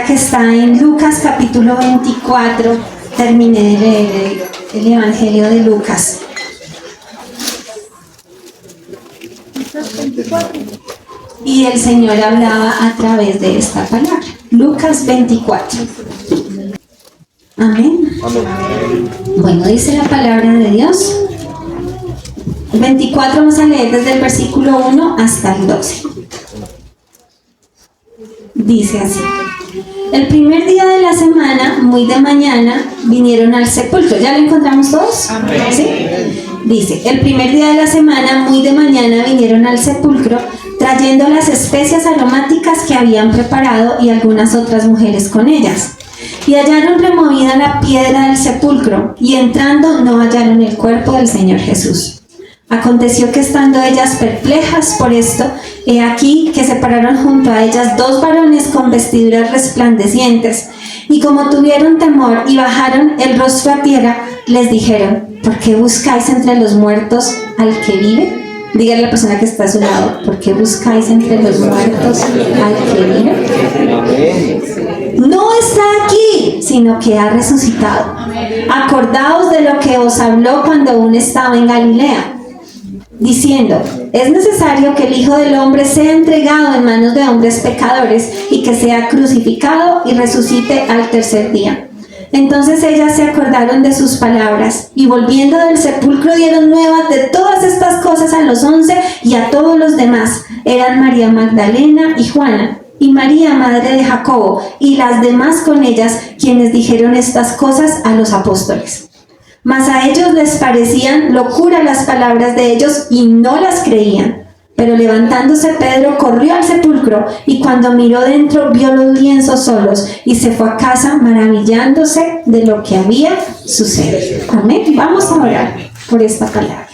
que está en Lucas capítulo 24. Terminé de leer el Evangelio de Lucas. Y el Señor hablaba a través de esta palabra. Lucas 24. Amén. Amén. Bueno, dice la palabra de Dios. 24 vamos a leer desde el versículo 1 hasta el 12. Dice así: el primer día de la semana, muy de mañana, vinieron al sepulcro. ¿Ya lo encontramos todos? Amén. ¿Sí? Dice: el primer día de la semana, muy de mañana, vinieron al sepulcro trayendo las especias aromáticas que habían preparado y algunas otras mujeres con ellas. Y hallaron removida la piedra del sepulcro, y entrando no hallaron el cuerpo del Señor Jesús. Aconteció que estando ellas perplejas por esto, he aquí que se pararon junto a ellas dos varones con vestiduras resplandecientes, y como tuvieron temor y bajaron el rostro a tierra, les dijeron: ¿por qué buscáis entre los muertos al que vive? Dígale a la persona que está a su lado: ¿por qué buscáis entre los muertos al que vive? No está aquí, sino que ha resucitado. Acordaos de lo que os habló cuando aún estaba en Galilea, diciendo: es necesario que el Hijo del Hombre sea entregado en manos de hombres pecadores y que sea crucificado y resucite al tercer día. Entonces ellas se acordaron de sus palabras, y volviendo del sepulcro dieron nuevas de todas estas cosas a los 11 y a todos los demás. Eran María Magdalena y Juana, y María, madre de Jacobo, y las demás con ellas, quienes dijeron estas cosas a los apóstoles. Mas a ellos les parecían locura las palabras de ellos, y no las creían. Pero levantándose Pedro corrió al sepulcro, y cuando miró dentro vio los lienzos solos, y se fue a casa maravillándose de lo que había sucedido. Amén. Vamos a orar por esta palabra.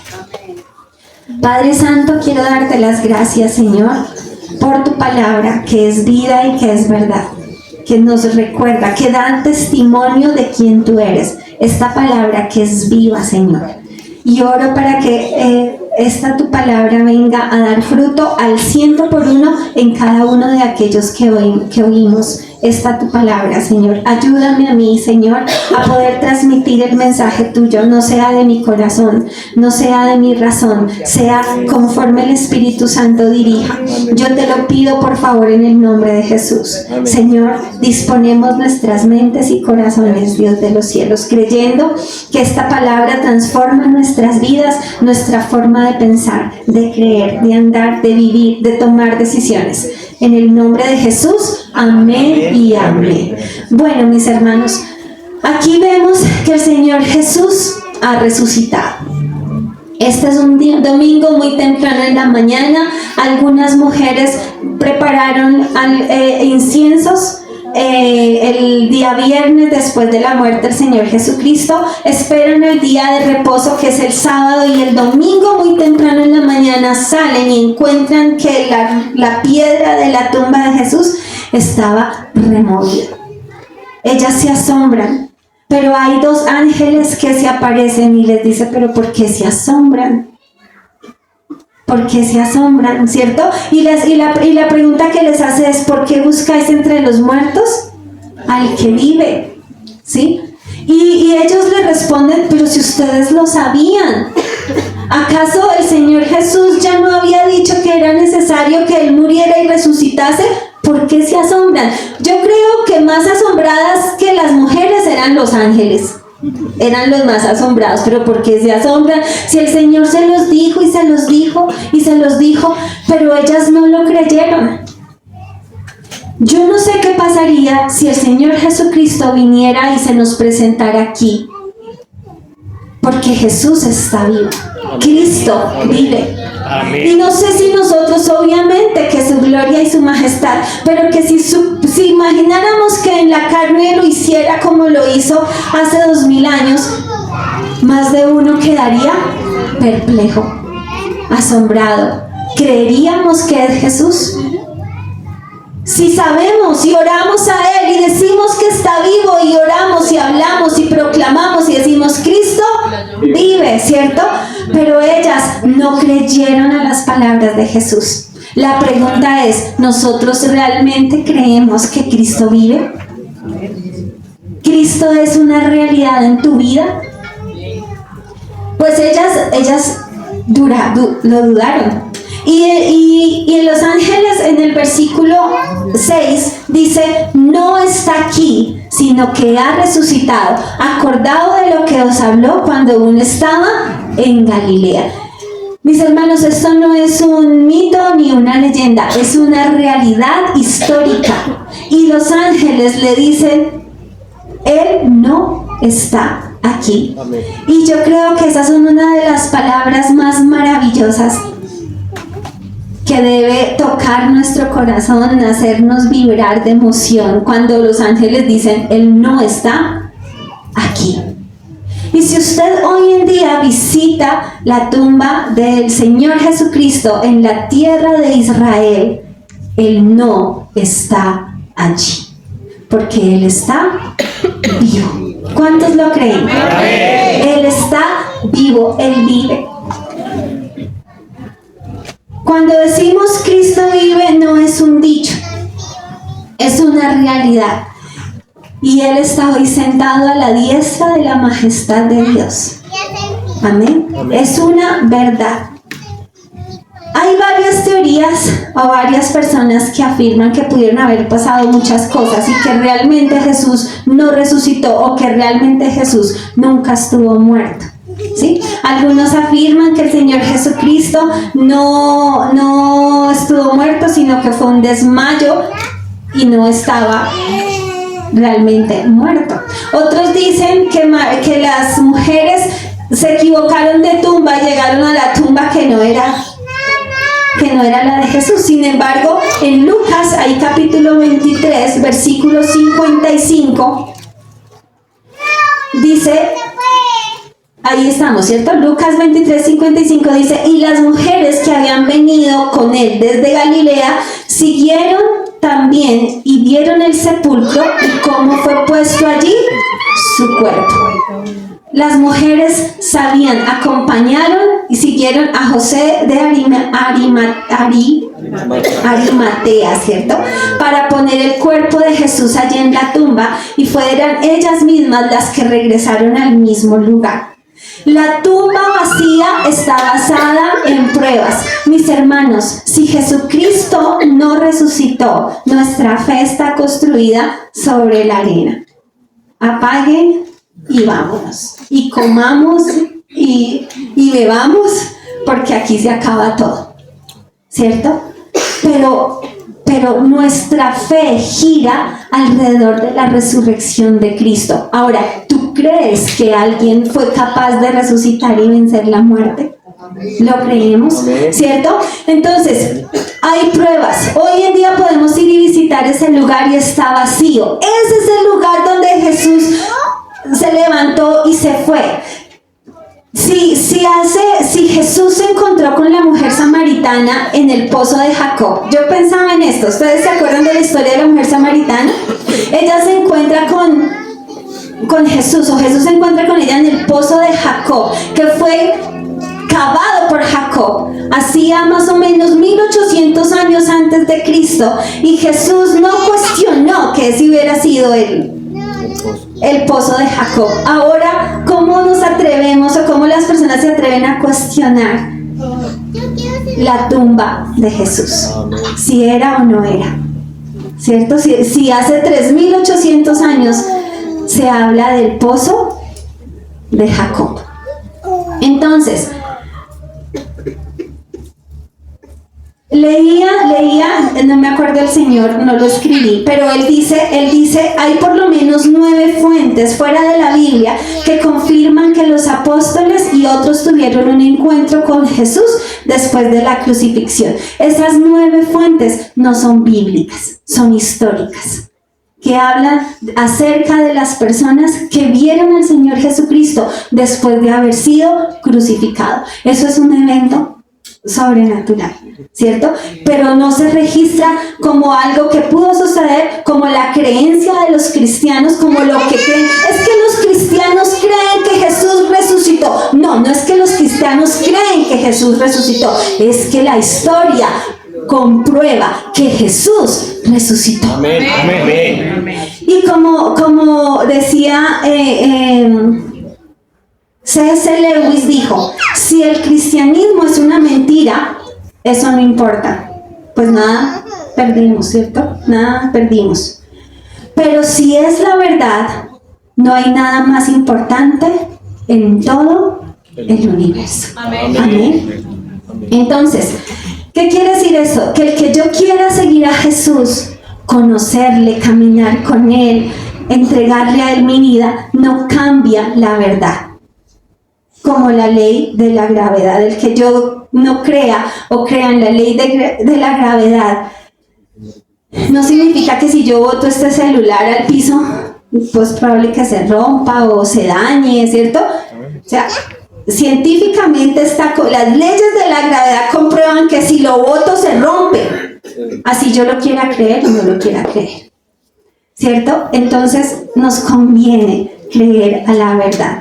Padre Santo, quiero darte las gracias, Señor, por tu palabra, que es vida y que es verdad, que nos recuerda, que da testimonio de quién tú eres. Esta palabra que es viva, Señor. Y oro para que esta tu palabra venga a dar fruto al 100% en cada uno de aquellos que oímos esta tu palabra, Señor. Ayúdame a mí, Señor, a poder transmitir el mensaje tuyo, no sea de mi corazón, no sea de mi razón, sea conforme el Espíritu Santo dirija. Yo te lo pido, por favor, en el nombre de Jesús. Señor, disponemos nuestras mentes y corazones, Dios de los cielos, creyendo que esta palabra transforma nuestras vidas, nuestra forma de pensar, de creer, de andar, de vivir, de tomar decisiones. En el nombre de Jesús, amén y amén. Bueno, mis hermanos, aquí vemos que el Señor Jesús ha resucitado. Este es un domingo muy temprano en la mañana. Algunas mujeres prepararon inciensos. El día viernes, después de la muerte del Señor Jesucristo, esperan el día de reposo, que es el sábado, y el domingo muy temprano en la mañana salen y encuentran que la piedra de la tumba de Jesús estaba removida. Ellas se asombran, pero hay dos ángeles que se aparecen y les dice: ¿pero por qué se asombran? ¿Por qué se asombran? ¿Cierto? Y la pregunta que les hace es: ¿por qué buscáis entre los muertos al que vive? ¿Sí? Y ellos le responden: pero si ustedes lo sabían, ¿acaso el Señor Jesús ya no había dicho que era necesario que Él muriera y resucitase? ¿Por qué se asombran? Yo creo que más asombradas que las mujeres eran los ángeles. Eran los más asombrados. Pero ¿por qué se asombran? Si el Señor se los dijo y se los dijo y se los dijo, pero ellas no lo creyeron. Yo no sé qué pasaría si el Señor Jesucristo viniera y se nos presentara aquí, porque Jesús está vivo. Cristo vive. Amén. Y no sé si nosotros, obviamente, que su gloria y su majestad, pero que si imagináramos que en la carne lo hiciera como lo hizo hace 2000 años, más de uno quedaría perplejo, asombrado. ¿Creeríamos que es Jesús? Si sabemos y oramos a Él y decimos que está vivo, y oramos y hablamos y proclamamos y decimos: Cristo vive, ¿cierto? Pero ellas no creyeron a las palabras de Jesús. La pregunta es: ¿nosotros realmente creemos que Cristo vive? ¿Cristo es una realidad en tu vida? Pues ellas lo dudaron. Y en Los Ángeles, en el versículo 6, dice: no está aquí, sino que ha resucitado, acordado de lo que os habló cuando aún estaba en Galilea. Mis hermanos, esto no es un mito ni una leyenda, es una realidad histórica. Y los ángeles le dicen: Él no está aquí. Amén. Y yo creo que esas son una de las palabras más maravillosas que debe tocar nuestro corazón, hacernos vibrar de emoción cuando los ángeles dicen: Él no está aquí. Y si usted hoy en día visita la tumba del Señor Jesucristo en la tierra de Israel, Él no está allí, porque Él está vivo. ¿Cuántos lo creen? Él está vivo, Él vive. Cuando decimos Cristo vive, no es un dicho, es una realidad. Y Él está hoy sentado a la diestra de la majestad de Dios. Amén. Es una verdad. Hay varias teorías o varias personas que afirman que pudieron haber pasado muchas cosas y que realmente Jesús no resucitó o que realmente Jesús nunca estuvo muerto. ¿Sí? Algunos afirman que el Señor Jesucristo no estuvo muerto, sino que fue un desmayo y no estaba realmente muerto. Otros dicen que las mujeres se equivocaron de tumba y llegaron a la tumba que no era la de Jesús. Sin embargo, en Lucas, hay capítulo 23, versículo 55, dice, ahí estamos, ¿cierto? Lucas 23, 55 dice: y las mujeres que habían venido con él desde Galilea siguieron también y vieron el sepulcro y cómo fue puesto allí su cuerpo. Las mujeres sabían, acompañaron y siguieron a José de Arimatea, ¿cierto? Para poner el cuerpo de Jesús allí en la tumba, y fueron ellas mismas las que regresaron al mismo lugar. La tumba vacía está basada en pruebas. Mis hermanos, si Jesucristo no resucitó, nuestra fe está construida sobre la arena. Apaguen y vámonos. Y comamos y bebamos, porque aquí se acaba todo. ¿Cierto? Pero nuestra fe gira alrededor de la resurrección de Cristo. Ahora, ¿tú crees que alguien fue capaz de resucitar y vencer la muerte? ¿Lo creemos? ¿Cierto? Entonces, hay pruebas. Hoy en día podemos ir y visitar ese lugar y está vacío. Ese es el lugar donde Jesús se levantó y se fue. Si Jesús se encontró con la mujer samaritana en el pozo de Jacob, yo pensaba en esto. ¿Ustedes se acuerdan de la historia de la mujer samaritana? Ella se encuentra con Jesús, o Jesús se encuentra con ella en el pozo de Jacob, que fue cavado por Jacob hacía más o menos 1800 años antes de Cristo, y Jesús no cuestionó que ese hubiera sido el pozo de Jacob. Ahora, ¿cómo nos atrevemos o cómo las personas se atreven a cuestionar la tumba de Jesús? Si era o no era, ¿cierto? Si hace 3800 años se habla del pozo de Jacob. Entonces, leía, no me acuerdo el señor, no lo escribí, pero él dice, hay por lo menos 9 fuentes fuera de la Biblia que confirman que los apóstoles y otros tuvieron un encuentro con Jesús después de la crucifixión. Esas 9 fuentes no son bíblicas, son históricas, que hablan acerca de las personas que vieron al Señor Jesucristo después de haber sido crucificado. Eso es un evento sobrenatural, ¿cierto? Pero no se registra como algo que pudo suceder, como la creencia de los cristianos, como lo que creen. Es que los cristianos creen que Jesús resucitó. No es que los cristianos creen que Jesús resucitó, es que la historia comprueba que Jesús resucitó. Amén. Amén. Y Y como decía C.S. Lewis dijo, si el cristianismo es una mentira, eso no importa. Pues nada perdimos, ¿cierto? Nada perdimos. Pero si es la verdad, no hay nada más importante en todo el universo. Amén. Amén. Entonces, ¿qué quiere decir eso? Que el que yo quiera seguir a Jesús, conocerle, caminar con Él, entregarle a Él mi vida, no cambia la verdad. Como la ley de la gravedad. El que yo no crea o crea en la ley de la gravedad, no significa que si yo boto este celular al piso, pues probable que se rompa o se dañe, ¿cierto? O sea, científicamente las leyes de la gravedad comprueban que si lo boto se rompe. Así yo lo quiera creer o no lo quiera creer, ¿cierto? Entonces nos conviene creer a la verdad.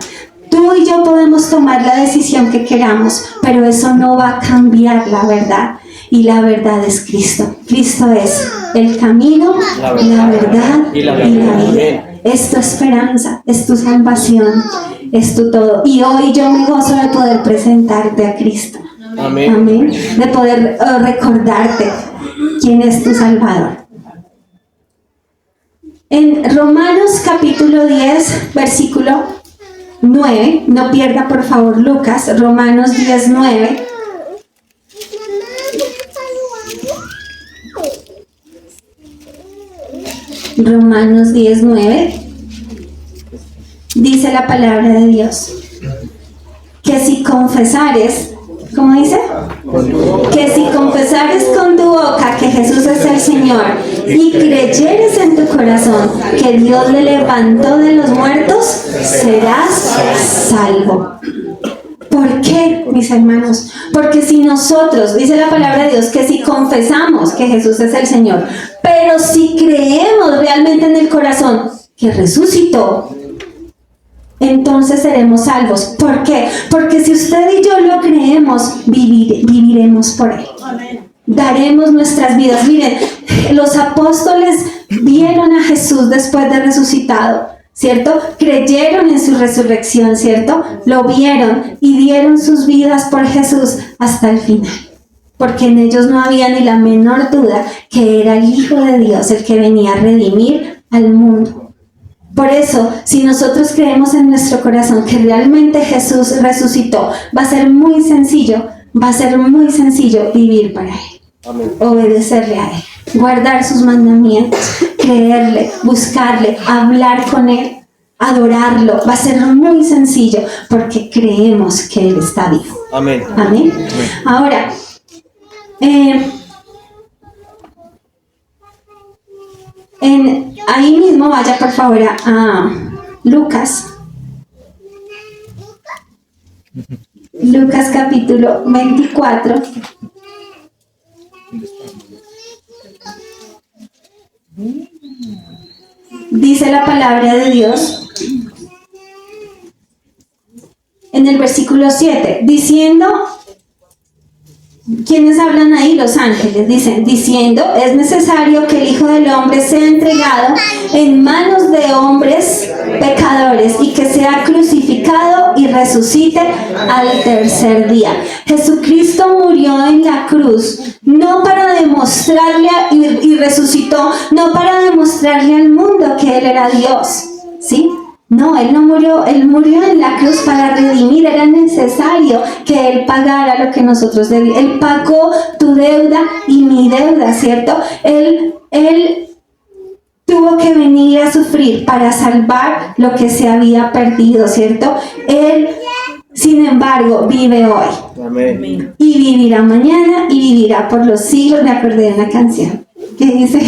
Tú y yo podemos tomar la decisión que queramos, pero eso no va a cambiar la verdad. Y la verdad es Cristo. Cristo es el camino, la verdad y la vida. Es tu esperanza, es tu salvación, es tu todo. Y hoy yo me gozo de poder presentarte a Cristo. Amén. Amén. De poder recordarte quién es tu Salvador. En Romanos capítulo 10, versículo 9, no pierda por favor Lucas, Romanos 10, 9. Romanos 10, 9. Dice la palabra de Dios que si confesares, ¿cómo dice? Que si confesares con tu boca que Jesús es el Señor y creyeres en tu corazón que Dios le levantó de los muertos, serás salvo. ¿Por qué, mis hermanos? Porque si nosotros, dice la palabra de Dios, que si confesamos que Jesús es el Señor, pero si creemos realmente en el corazón que resucitó, entonces seremos salvos. ¿Por qué? Porque si usted y yo lo creemos, viviremos por Él. Amén. Daremos nuestras vidas. Miren, los apóstoles vieron a Jesús después de resucitado, ¿cierto? Creyeron en su resurrección, ¿cierto? Lo vieron y dieron sus vidas por Jesús hasta el final. Porque en ellos no había ni la menor duda que era el Hijo de Dios el que venía a redimir al mundo. Por eso, si nosotros creemos en nuestro corazón que realmente Jesús resucitó, va a ser muy sencillo vivir para Él. Amén. Obedecerle a Él, guardar sus mandamientos, creerle, buscarle, hablar con Él, adorarlo. Va a ser muy sencillo porque creemos que Él está vivo. Amén. Amén. Ahora, ahí mismo vaya por favor a Lucas. Lucas capítulo 24. Dice la palabra de Dios en el versículo 7, diciendo, ¿quiénes hablan ahí? Los ángeles, diciendo, es necesario que el Hijo del Hombre sea entregado en manos de hombres pecadores y que sea crucificado y resucite al tercer día. Jesucristo murió en la cruz, no para demostrarle, y resucitó, no para demostrarle al mundo que Él era Dios, ¿sí? No, Él no murió, Él murió en la cruz para redimir. Era necesario que Él pagara lo que nosotros debíamos. Él pagó tu deuda y mi deuda, ¿cierto? Él tuvo que venir a sufrir para salvar lo que se había perdido, ¿cierto? Él, sin embargo, vive hoy. Amén. Y vivirá mañana y vivirá por los siglos. Me acordé de una canción que dice,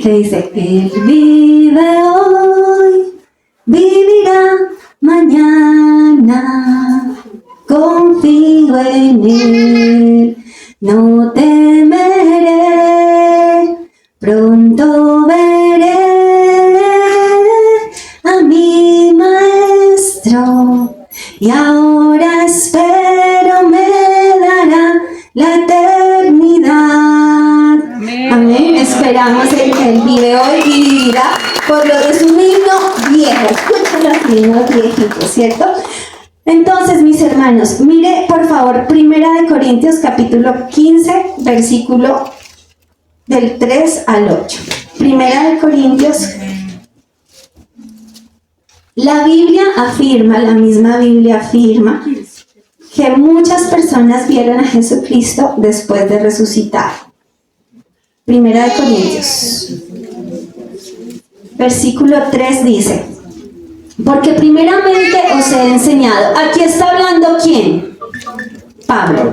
Él vive hoy, vivirá mañana, confío en Él, no temeré, pronto veré a mi Maestro, y ahora espero me dará la eternidad. Amén. Esperamos en que Él vive hoy y vivirá Es un himno viejo, escuchen los himnos viejitos, ¿cierto? Entonces, mis hermanos, mire por favor, 1 Corintios capítulo 15, versículo del 3 al 8. 1 Corintios. La Biblia afirma, la misma Biblia afirma, que muchas personas vieron a Jesucristo después de resucitar. 1 Corintios. Versículo 3 dice: porque primeramente os he enseñado. Aquí está hablando ¿quién? Pablo.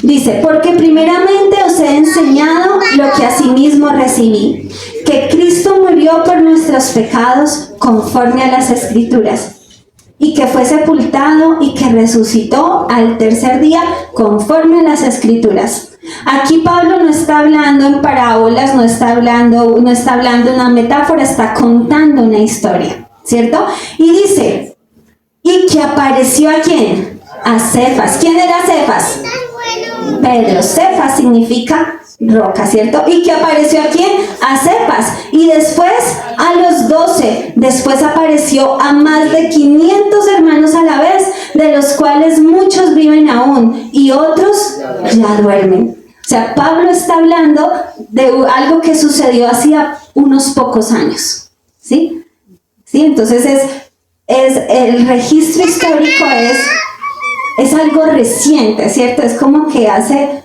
Dice: porque primeramente os he enseñado lo que asimismo recibí, que Cristo murió por nuestros pecados conforme a las Escrituras, y que fue sepultado y que resucitó al tercer día conforme a las Escrituras. Aquí Pablo no está hablando en parábolas, no está hablando una metáfora, está contando una historia, ¿cierto? Y dice, ¿y que apareció a quién? A Cefas. ¿Quién era Cefas? Pedro. Cefas significa roca, ¿cierto? ¿Y que apareció a quién? A Cefas. Y después a los 12. Después apareció a más de 500 hermanos a la vez, de los cuales muchos viven aún y otros ya duermen. O sea, Pablo está hablando de algo que sucedió hacía unos pocos años, ¿sí? ¿Sí? Entonces el registro histórico es algo reciente, ¿cierto? Es como que hace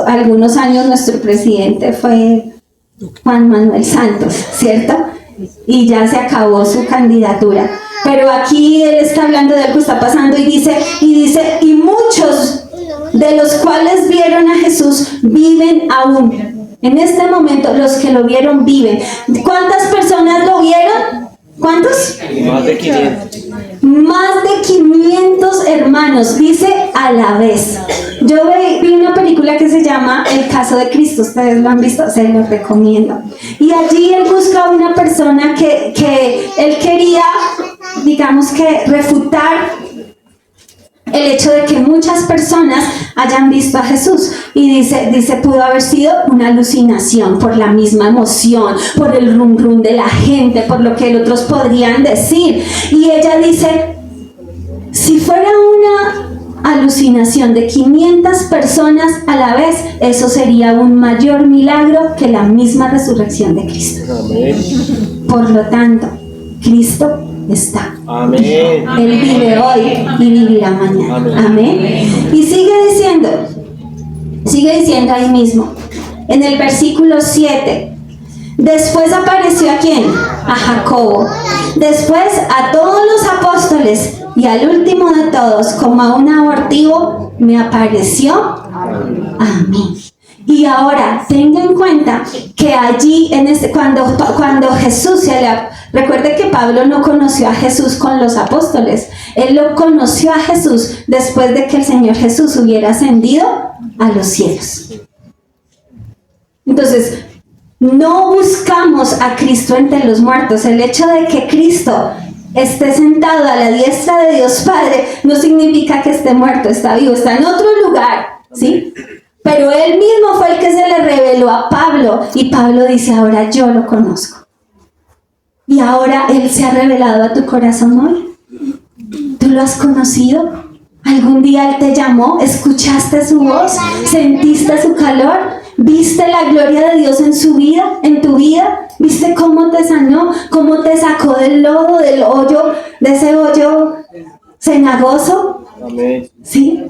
algunos años nuestro presidente fue Juan Manuel Santos, ¿cierto? Y ya se acabó su candidatura. Pero aquí él está hablando de algo que está pasando y dice, y muchos de los cuales vieron a Jesús viven aún. En este momento los que lo vieron viven. ¿Cuántas personas lo vieron? ¿Cuántos? Más de 500. Más de 500 hermanos, dice a la vez. Yo vi una película que se llama El caso de Cristo, ustedes lo han visto, se los recomiendo. Y allí él busca a una persona que él quería, digamos que refutar el hecho de que muchas personas hayan visto a Jesús, y dice pudo haber sido una alucinación por la misma emoción, por el rum rum de la gente, por lo que otros podrían decir. Y ella dice, si fuera una alucinación de 500 personas a la vez, eso sería un mayor milagro que la misma resurrección de Cristo. Amén. Por lo tanto, Cristo está. Amén. Él vive hoy y vivirá mañana. Amén. Amén. Y sigue diciendo ahí mismo, en el versículo 7, después apareció ¿a quién? A Jacobo, después a todos los apóstoles, y al último de todos, como a un abortivo, me apareció a mí. Y ahora, tenga en cuenta que allí, cuando Jesús recuerde que Pablo no conoció a Jesús con los apóstoles. Él lo conoció a Jesús después de que el Señor Jesús hubiera ascendido a los cielos. Entonces, no buscamos a Cristo entre los muertos. El hecho de que Cristo esté sentado a la diestra de Dios Padre no significa que esté muerto, está vivo, está en otro lugar, ¿sí? Pero él mismo fue el que se le reveló a Pablo, y Pablo dice, ahora yo lo conozco. Y ahora él se ha revelado a tu corazón hoy. ¿Tú lo has conocido? ¿Algún día él te llamó? ¿Escuchaste su voz? ¿Sentiste su calor? ¿Viste la gloria de Dios en su vida, en tu vida? ¿Viste cómo te sanó? ¿Cómo te sacó del lodo, del hoyo, de ese hoyo cenagoso? Amén. ¿Sí?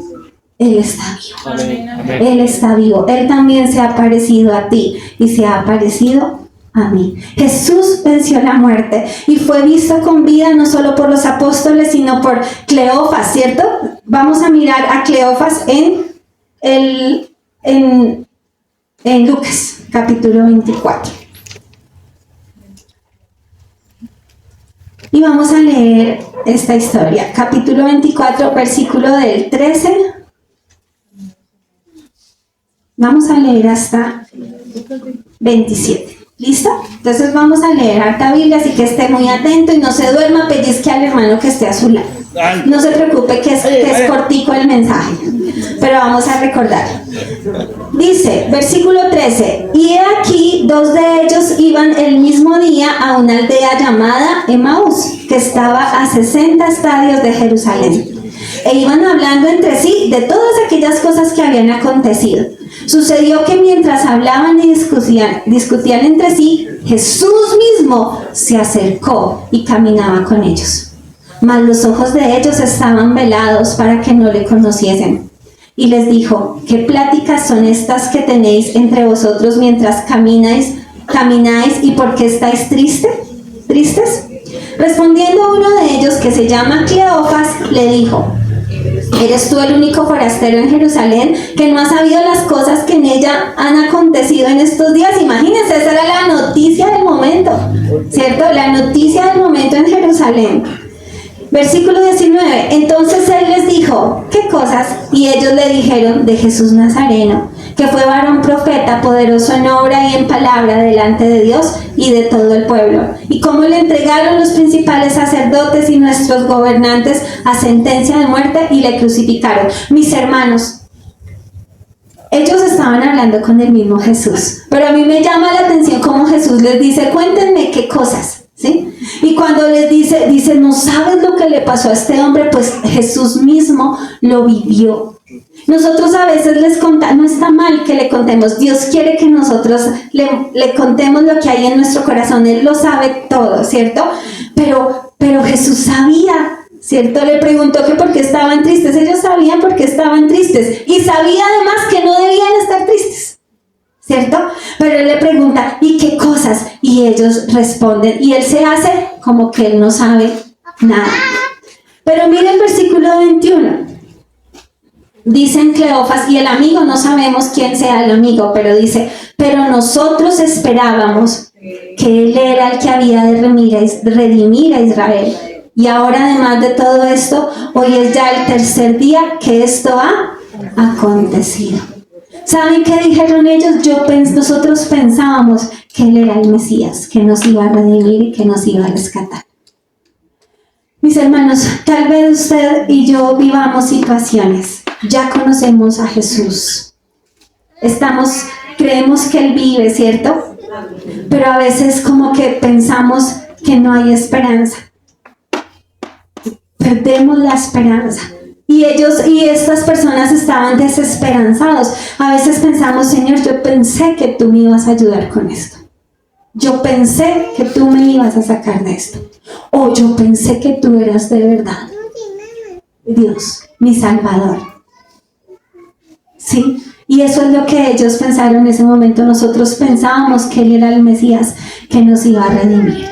Él está vivo. Amén. Él está vivo. Él también se ha parecido a ti y se ha parecido a mí. Jesús venció la muerte y fue visto con vida no solo por los apóstoles, sino por Cleofas, ¿cierto? Vamos a mirar a Cleofas en Lucas, capítulo 24. Y vamos a leer esta historia. Capítulo 24, versículo del 13. Vamos a leer hasta 27. ¿Listo? Entonces vamos a leer harta Biblia, así que esté muy atento y no se duerma, pellizque al hermano que esté a su lado. No se preocupe que es cortico el mensaje, pero vamos a recordar. Dice, versículo 13, y he aquí, 2 de ellos iban el mismo día a una aldea llamada Emaús, que estaba a 60 estadios de Jerusalén, e iban hablando entre sí de todas aquellas cosas que habían acontecido. Sucedió que mientras hablaban y discutían entre sí, Jesús mismo se acercó y caminaba con ellos. Mas los ojos de ellos estaban velados para que no le conociesen. Y les dijo, ¿qué pláticas son estas que tenéis entre vosotros mientras camináis y por qué estáis tristes? Respondiendo uno de ellos, que se llama Cleofas, le dijo, ¿eres tú el único forastero en Jerusalén que no ha sabido las cosas que en ella han acontecido en estos días? Imagínense, esa era la noticia del momento, ¿cierto? La noticia del momento en Jerusalén. Versículo 19, entonces él les dijo, ¿qué cosas? Y ellos le dijeron, de Jesús Nazareno, que fue varón profeta, poderoso en obra y en palabra delante de Dios y de todo el pueblo, y cómo le entregaron los principales sacerdotes y nuestros gobernantes a sentencia de muerte y le crucificaron. Mis hermanos, ellos estaban hablando con el mismo Jesús, pero a mí me llama la atención cómo Jesús les dice, cuéntenme qué cosas. ¿Sí? Y cuando les dice, no sabes lo que le pasó a este hombre, pues Jesús mismo lo vivió. Nosotros a veces les contamos, no está mal que le contemos, Dios quiere que nosotros le contemos lo que hay en nuestro corazón, Él lo sabe todo, ¿cierto? Pero Jesús sabía, ¿cierto? Le preguntó que por qué estaban tristes, ellos sabían por qué estaban tristes y sabía además que no debían estar tristes, ¿cierto? Pero él le pregunta, ¿y qué cosas? Y ellos responden, y él se hace como que él no sabe nada. Pero mira el versículo 21. Dicen Cleofas y el amigo, no sabemos quién sea el amigo, pero dice, pero nosotros esperábamos que él era el que había de redimir a Israel. Y ahora, además de todo esto, hoy es ya el tercer día que esto ha acontecido. ¿Saben qué dijeron ellos? Nosotros pensábamos que Él era el Mesías, que nos iba a redimir y que nos iba a rescatar. Mis hermanos, tal vez usted y yo vivamos situaciones. Ya conocemos a Jesús. Creemos que Él vive, ¿cierto? Pero a veces como que pensamos que no hay esperanza. Perdemos la esperanza. Y estas personas estaban desesperanzados. A veces pensamos, Señor, yo pensé que tú me ibas a ayudar con esto. Yo pensé que tú me ibas a sacar de esto. O yo pensé que tú eras de verdad Dios, mi Salvador. ¿Sí? Y eso es lo que ellos pensaron en ese momento. Nosotros pensábamos que Él era el Mesías que nos iba a redimir.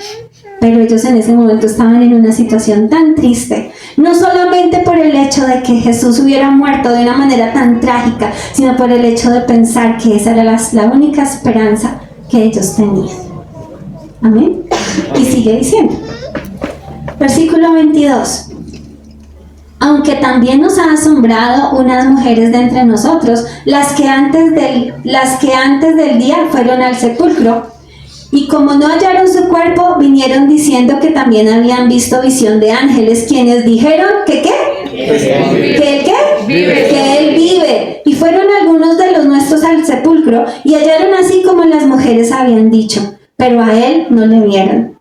Pero ellos en ese momento estaban en una situación tan triste, no solamente por el hecho de que Jesús hubiera muerto de una manera tan trágica, sino por el hecho de pensar que esa era la única esperanza que ellos tenían. Amén. Y sigue diciendo, versículo 22. Aunque también nos ha asombrado unas mujeres de entre nosotros, las que antes del día fueron al sepulcro, y como no hallaron su cuerpo, vinieron diciendo que también habían visto visión de ángeles, quienes dijeron que ¿qué? ¿Que él qué? Vive. Que él vive. Y fueron algunos de los nuestros al sepulcro, y hallaron así como las mujeres habían dicho, pero a él no le vieron.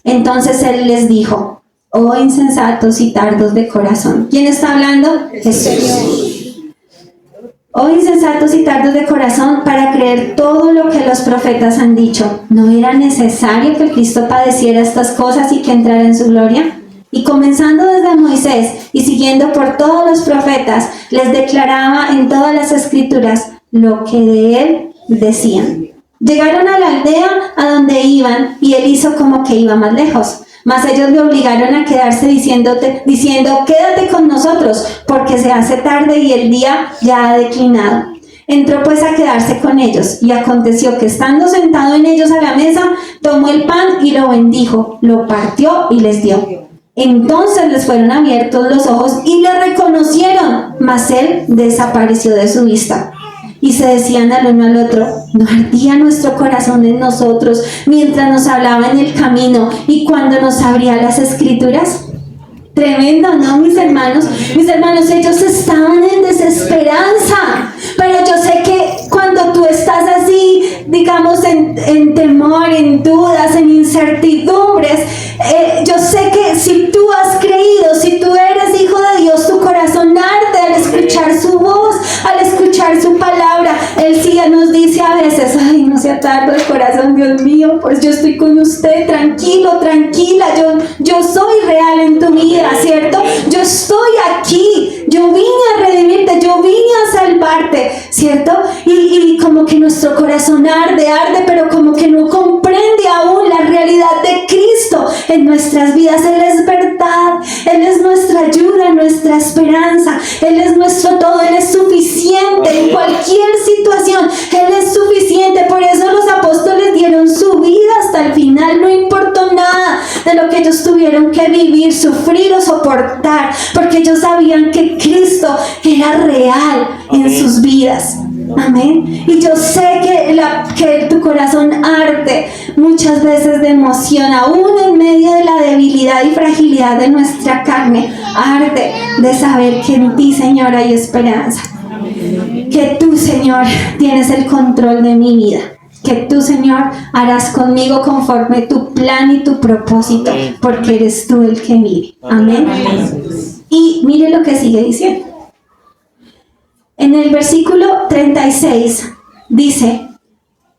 Entonces él les dijo, oh insensatos y tardos de corazón. ¿Quién está hablando? Jesús. Oh insensatos y tardos de corazón, para creer todo lo que los profetas han dicho. ¿No era necesario que el Cristo padeciera estas cosas y que entrara en su gloria? Y comenzando desde Moisés y siguiendo por todos los profetas, les declaraba en todas las escrituras lo que de él decían. Llegaron a la aldea a donde iban, y él hizo como que iba más lejos. Mas ellos le obligaron a quedarse diciendo, quédate con nosotros, porque se hace tarde y el día ya ha declinado. Entró pues a quedarse con ellos, y aconteció que estando sentado en ellos a la mesa, tomó el pan y lo bendijo, lo partió y les dio. Entonces les fueron abiertos los ojos y le reconocieron, mas él desapareció de su vista. Y se decían al uno al otro, ¿no ardía nuestro corazón en nosotros mientras nos hablaba en el camino y cuando nos abría las escrituras? Tremendo, ¿no? hermanos, ellos estaban en desesperanza. Pero yo sé que cuando tú estás así, digamos, en temor, en dudas, en incertidumbres, yo sé que si tú has creído, si tú eres hijo de Dios, tu corazón arde al escuchar su voz, al escuchar su palabra. Él sí nos dice a veces, ay, no se atarde el corazón, Dios mío, pues yo estoy con usted, tranquilo, tranquila, yo soy real en tu vida, ¿cierto? Yo estoy aquí, yo vine a redimirte, yo vine a salvarte, ¿cierto? Y como que nuestro corazón arde, pero como que no comprende aún la realidad de Cristo en nuestras vidas. Él es verdad, Él es nuestra ayuda, nuestra esperanza, Él es nuestro todo, Él es suficiente en cualquier situación, Él es suficiente. Por eso los apóstoles dieron su vida hasta el final, no importó nada de lo que ellos tuvieron que vivir, sufrir o soportar, porque ellos sabían que Cristo era real en sus vidas. Amén. Y yo sé que tu corazón arde muchas veces de emoción, aún en medio de la debilidad y fragilidad de nuestra carne, arde de saber que en ti, Señor, hay esperanza. Que tú, Señor, tienes el control de mi vida. Que tú, Señor, harás conmigo conforme tu plan y tu propósito, porque eres tú el que vive. Amén. Y mire lo que sigue diciendo. En el versículo 36 dice: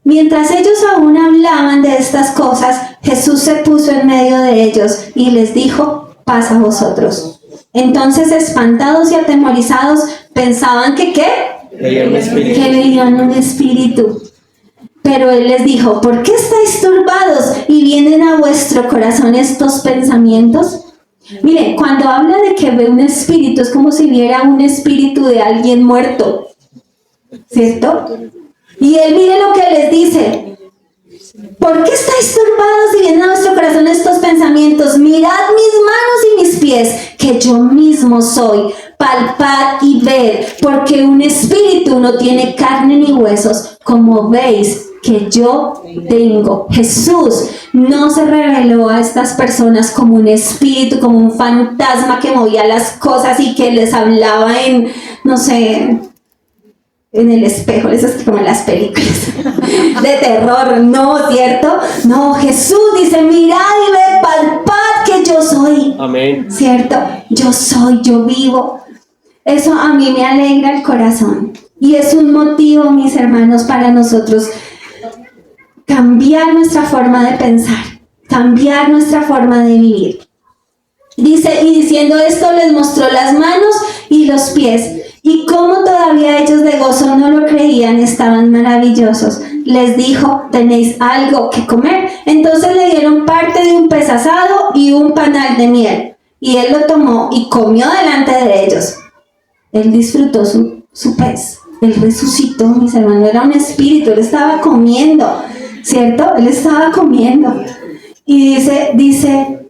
mientras ellos aún hablaban de estas cosas, Jesús se puso en medio de ellos y les dijo: paz a vosotros. Entonces, espantados y atemorizados, pensaban que ¿qué? Que veían un espíritu. Pero él les dijo: ¿por qué estáis turbados y vienen a vuestro corazón estos pensamientos? Miren, cuando habla de que ve un espíritu, es como si viera un espíritu de alguien muerto, ¿cierto? Y él, mire lo que les dice: ¿por qué estáis turbados y vienen a vuestro corazón estos pensamientos? Mirad mis manos y mis pies, que yo mismo soy. Palpad y ved, porque un espíritu no tiene carne ni huesos, como veis que yo tengo. Jesús no se reveló a estas personas como un espíritu, como un fantasma que movía las cosas y que les hablaba en, no sé, en el espejo, eso es como en las películas de terror, no, ¿cierto? No, Jesús dice: mirad y ved, palpad que yo soy. Amén. ¿Cierto? Yo soy, yo vivo. Eso a mí me alegra el corazón. Y es un motivo, mis hermanos, para nosotros cambiar nuestra forma de pensar, cambiar nuestra forma de vivir. Dice: y diciendo esto les mostró las manos y los pies. Y como todavía ellos de gozo no lo creían, estaban maravillosos. Les dijo: ¿tenéis algo que comer? Entonces le dieron parte de un pez asado y un panal de miel. Y él lo tomó y comió delante de ellos. Él disfrutó su pez. Él resucitó, mis hermanos. Era un espíritu, él estaba comiendo, ¿cierto? Él estaba comiendo. Y dice,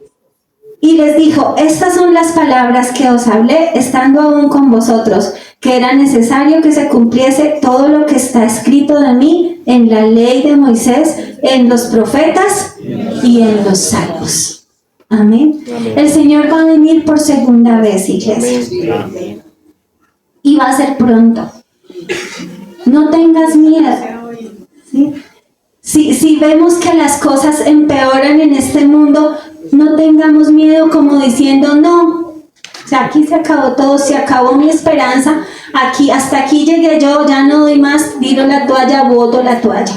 y les dijo: estas son las palabras que os hablé estando aún con vosotros, que era necesario que se cumpliese todo lo que está escrito de mí en la ley de Moisés, en los profetas y en los salmos. Amén. Amén. El Señor va a venir por segunda vez, iglesia. Amén. Y va a ser pronto. No tengas miedo. ¿Sí? Si vemos que las cosas empeoran en este mundo, no tengamos miedo, como diciendo: no, o sea, aquí se acabó todo, se acabó mi esperanza, hasta aquí llegué yo, ya no doy más, tiro la toalla, boto la toalla.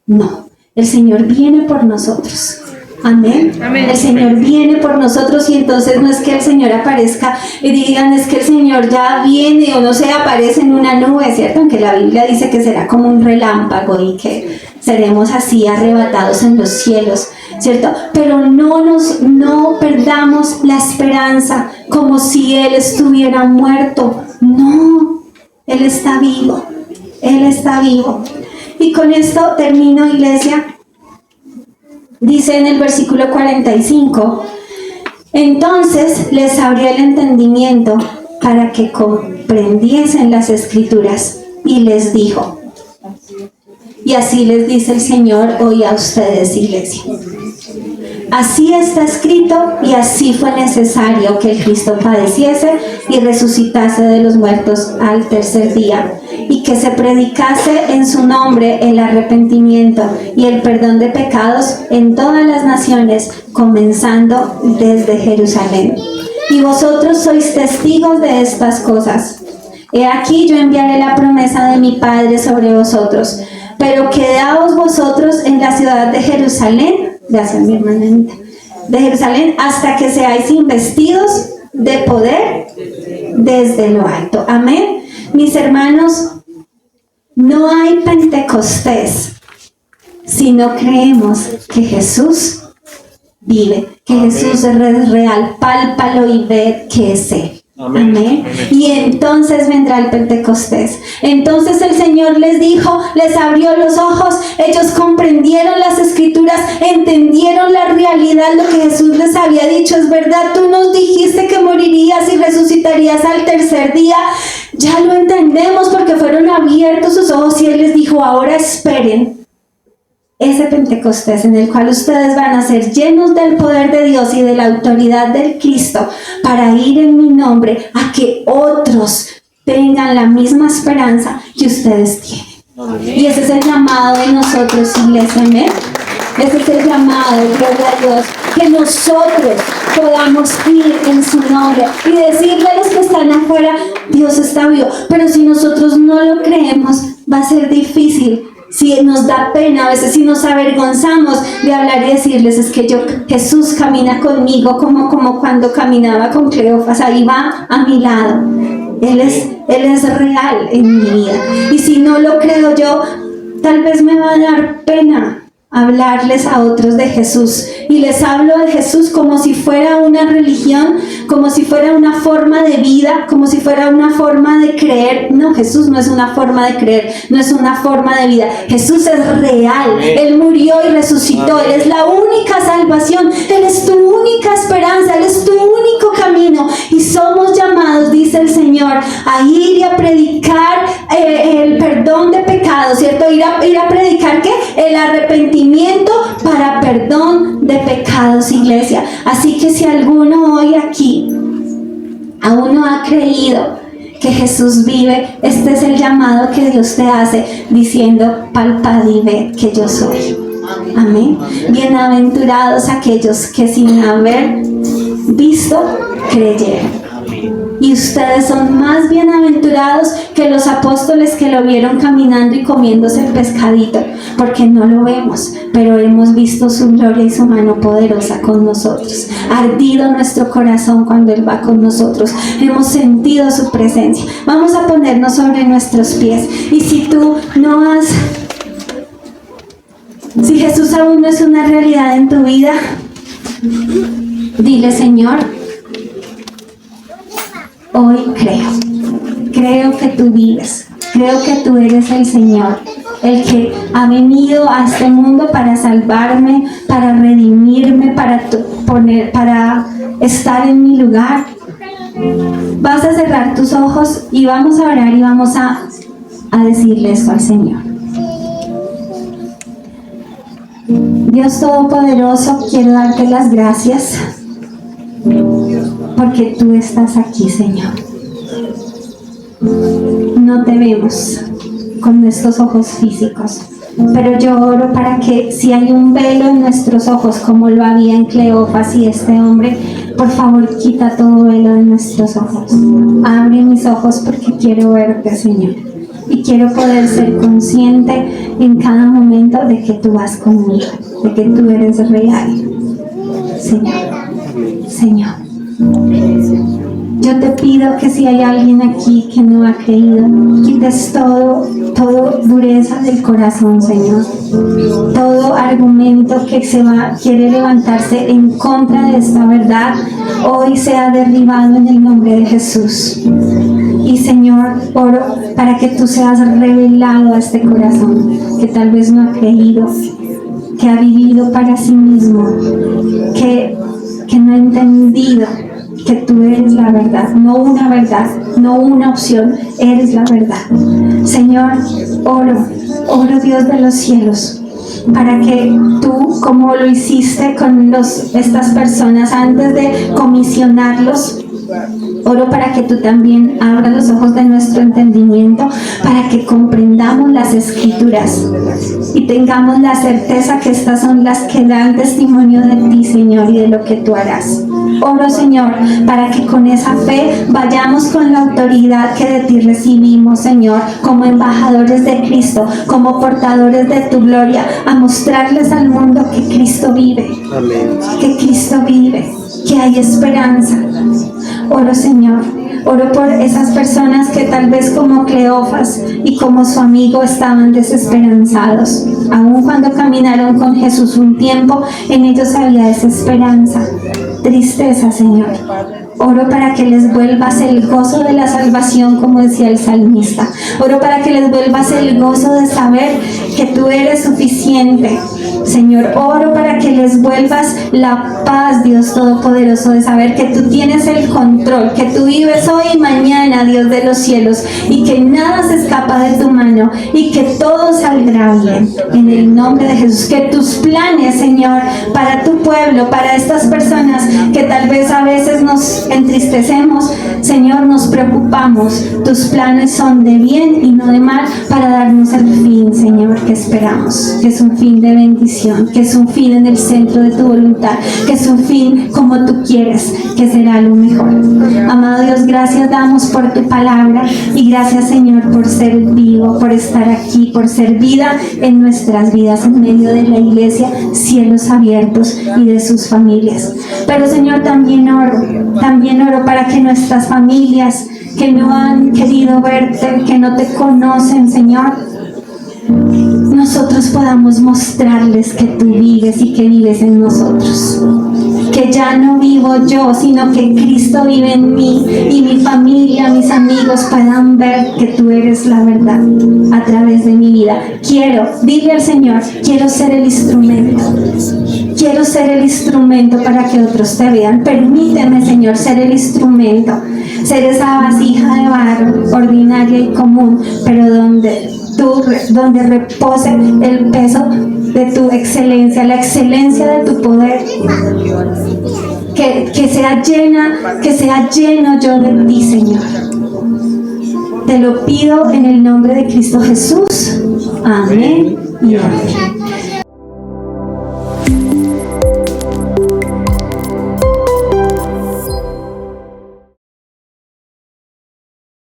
No, el Señor viene por nosotros. Amén. Amén. El Señor viene por nosotros, y entonces no es que el Señor aparezca y digan: es que el Señor ya viene, o no se aparece en una nube, ¿cierto? Aunque la Biblia dice que será como un relámpago y que seremos así arrebatados en los cielos, ¿cierto? Pero no perdamos la esperanza como si Él estuviera muerto. No, Él está vivo. Él está vivo. Y con esto termino, iglesia. Dice en el versículo 45: entonces les abrió el entendimiento para que comprendiesen las Escrituras, y les dijo, y así les dice el Señor hoy a ustedes, iglesia: Así está escrito y así fue necesario que el Cristo padeciese y resucitase de los muertos al tercer día, y que se predicase en su nombre el arrepentimiento y el perdón de pecados en todas las naciones, comenzando desde Jerusalén. Y vosotros sois testigos de estas cosas. He aquí yo enviaré la promesa de mi Padre sobre vosotros, pero quedaos vosotros en la ciudad de Jerusalén, gracias mi hermana Anita, de Jerusalén, hasta que seáis investidos de poder desde lo alto. Amén. Mis hermanos, no hay Pentecostés si no creemos que Jesús vive, que Jesús es real. Pálpalo y ved que es Él. Amén. Amén. Y entonces vendrá el Pentecostés. Entonces el Señor les dijo, les abrió los ojos, ellos comprendieron las escrituras, entendieron la realidad, lo que Jesús les había dicho. Es verdad, tú nos dijiste que morirías y resucitarías al tercer día. Ya lo entendemos porque fueron abiertos sus ojos y Él les dijo, ahora esperen ese Pentecostés en el cual ustedes van a ser llenos del poder de Dios y de la autoridad del Cristo para ir en mi nombre a que otros tengan la misma esperanza que ustedes tienen. Amén. Y ese es el llamado de nosotros, iglesia. Amén. Ese es el llamado, gloria a Dios, que nosotros podamos ir en su nombre y decirle a los que están afuera, Dios está vivo. Pero si nosotros no lo creemos, va a ser difícil. Si nos da pena, a veces si nos avergonzamos de hablar y decirles, es que Jesús camina conmigo como cuando caminaba con Cleofas, ahí va a mi lado. Él es real en mi vida. Y si no lo creo yo, tal vez me va a dar pena hablarles a otros de Jesús. Y les hablo de Jesús como si fuera una religión, como si fuera una forma de vida, como si fuera una forma de creer. No, Jesús no es una forma de creer, no es una forma de vida. Jesús es real. Él murió y resucitó. Él es la única salvación. Él es tu única esperanza. Él es tu único camino. Y somos llamados, dice el Señor, a ir y a predicar el perdón de pecados, ¿cierto? Ir a predicar ¿qué? El arrepentimiento para perdón de pecados, iglesia. Así que si alguno hoy aquí aún no ha creído que Jesús vive, este es el llamado que Dios te hace diciendo, palpad y ved que yo soy. Amén. Bienaventurados aquellos que sin haber visto creyeron. Y ustedes son más bienaventurados que los apóstoles que lo vieron caminando y comiéndose el pescadito, porque no lo vemos, pero hemos visto su gloria y su mano poderosa con nosotros. Ardido nuestro corazón cuando Él va con nosotros. Hemos sentido su presencia. Vamos a ponernos sobre nuestros pies. Y si tú no has... Si Jesús aún no es una realidad en tu vida, dile, Señor, hoy creo que tú vives, creo que tú eres el Señor, el que ha venido a este mundo para salvarme, para redimirme, para estar en mi lugar. Vas a cerrar tus ojos y vamos a orar y vamos a decirle esto al Señor. Dios Todopoderoso, quiero darte las gracias porque tú estás aquí, Señor. No te vemos con nuestros ojos físicos, pero yo oro para que si hay un velo en nuestros ojos, como lo había en Cleofas y este hombre, por favor quita todo velo de nuestros ojos. Abre mis ojos porque quiero verte, Señor, y quiero poder ser consciente en cada momento de que tú vas conmigo, de que tú eres real. Señor, yo te pido que si hay alguien aquí que no ha creído, quites todo dureza del corazón, Señor. Todo argumento que quiere levantarse en contra de esta verdad, hoy sea derribado en el nombre de Jesús. Y Señor, oro para que tú seas revelado a este corazón que tal vez no ha creído, que ha vivido para sí mismo, que no ha entendido que tú eres la verdad, no una opción, eres la verdad. Señor, oro Dios de los cielos, para que tú, como lo hiciste con estas personas antes de comisionarlos, oro para que tú también abras los ojos de nuestro entendimiento, para que comprendamos las Escrituras y tengamos la certeza que estas son las que dan testimonio de ti, Señor, y de lo que tú harás. Oro, Señor, para que con esa fe vayamos con la autoridad que de ti recibimos, Señor, como embajadores de Cristo, como portadores de tu gloria, a mostrarles al mundo que Cristo vive, que Cristo vive, que hay esperanza. Oro, Señor, oro por esas personas que tal vez como Cleofas y como su amigo estaban desesperanzados. Aun cuando caminaron con Jesús un tiempo, en ellos había desesperanza, tristeza, Señor. Oro para que les vuelvas el gozo de la salvación, como decía el salmista. Oro para que les vuelvas el gozo de saber que tú eres suficiente. Señor, oro para que les vuelvas la paz, Dios Todopoderoso, de saber que tú tienes el control, que tú vives hoy y mañana, Dios de los cielos, y que nada se escapa de tu mano y que todo saldrá bien. En el nombre de Jesús, que tus planes, Señor, para tu pueblo, para estas personas que tal vez a veces nos entristecemos, Señor, nos preocupamos. Tus planes son de bien y no de mal, para darnos el fin, Señor, que esperamos, que es un fin de bendición, que es un fin en el centro de tu voluntad, que es un fin como tú quieres, que será lo mejor. Amado Dios, gracias damos por tu palabra y gracias, Señor, por ser vivo, por estar aquí, por ser vida en nuestras vidas, en medio de la iglesia, cielos abiertos y de sus familias. Pero, Señor, también oro para que nuestras familias que no han querido verte, que no te conocen, Señor, nosotros podamos mostrarles que tú vives y que vives en nosotros. Que ya no vivo yo, sino que Cristo vive en mí y mi familia, mis amigos puedan ver que tú eres la verdad a través de mi vida. Dile al Señor, quiero ser el instrumento. Quiero ser el instrumento para que otros te vean. Permíteme, Señor, ser el instrumento. Ser esa vasija de barro ordinaria y común, pero donde repose el peso de tu excelencia, la excelencia de tu poder. Que sea lleno yo de ti, Señor. Te lo pido en el nombre de Cristo Jesús. Amén y amén.